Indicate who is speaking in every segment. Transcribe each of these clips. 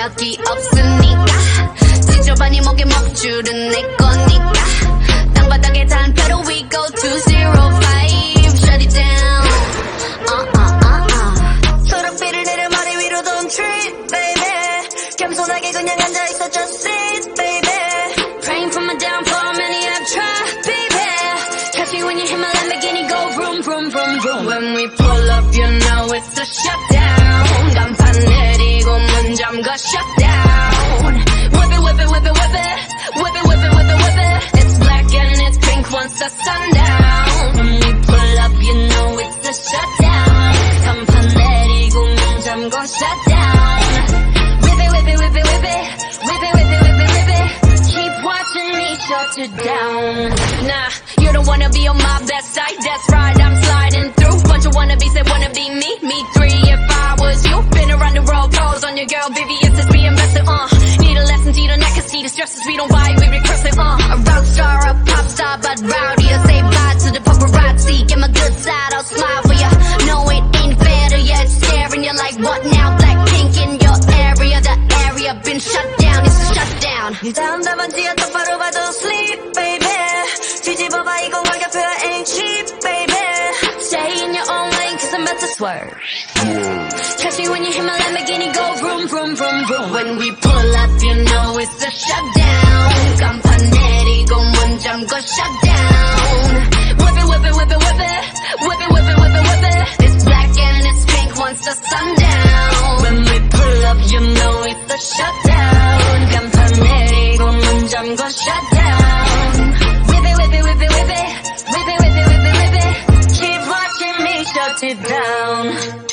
Speaker 1: 적이 없으니까 지저분이 목에 먹줄은 내 거니까 땅바닥에 단표로 we go 205 shut it down 소락비를 내려 머리 위로 don't trip baby 겸손하게 그냥 앉아있어 just sit baby praying for my downfall many have tried baby catch me when you hit my Lamborghini go vroom vroom vroom vroom when we pull up you know it's a shutdown 간판 내리고 문 잠가 shutdown whip it whip it whip it whip it whip it whip it whip it whip it it's black and it's pink once the sun down when we pull up you know it's a shutdown 간판 내리고 문 잠가 shutdown whip it whip it whip it whip it whip it whip it whip it whip it keep watching me shut it down nah you don't wanna be on my best side that's right I'm sliding through bunch of wannabes that wanna be me me three if I was you been around the world pose on your girl Vivian since we invested need a lesson to the neck cause see the stresses we don't buy we recurse it a rock star a pop star but rowdy I say bye to the paparazzi get my good side I'll smile for ya no it ain't fair to ya it's staring you like what now Blackpink in your area the area been shut down it's a shutdown 네 다음 답안지야 똑바로 봐 don't sleep baby 뒤집어봐 이건 가격표야 ain't cheap baby stay in your own lane cause I'm about to swerve catch me when you hit my Lamborghini go vroom vroom vroom vroom when we pull up you know it's a shutdown 간판 내리고 문 잠궈 shutdown whip it whip it whip it whip it whip it whip it whip it whip it it's black and it's pink once the sun down when we pull up you know it's a shutdown 간판 내리고 문 잠궈 shutdown whip it whip it whip it whip it whip it whip it whip it whip it keep watching me shut it down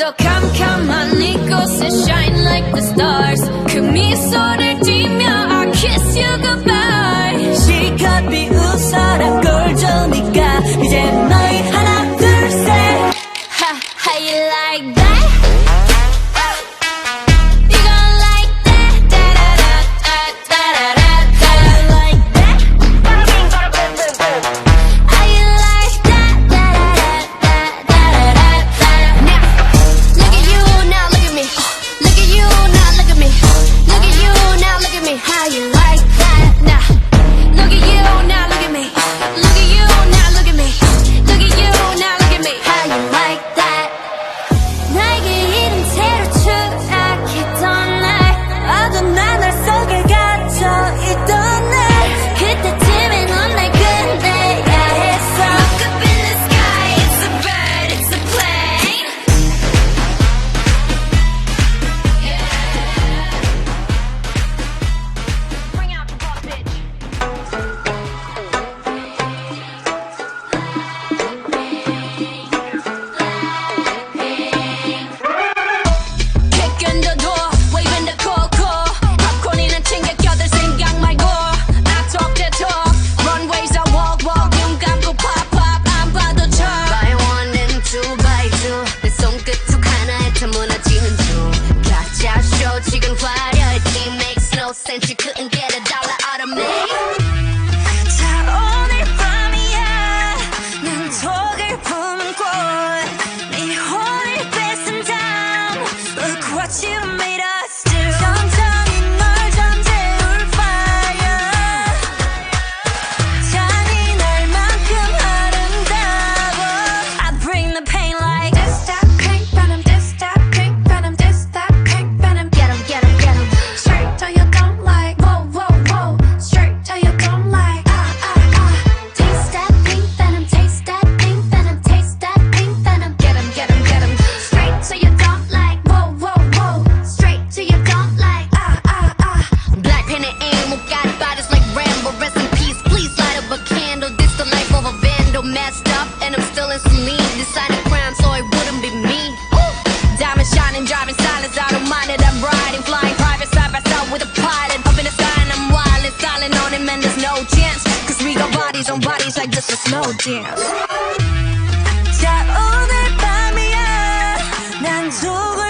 Speaker 1: 더 캄캄한 이곳에 shine like the stars 그 미소를 띠며 I kiss you goodbye
Speaker 2: 시간 비웃어라 꼴 좋으니까 이제 너희 하나 둘셋
Speaker 1: How you like that? like just a slow dance.
Speaker 2: 자 오늘 밤이야 난 속을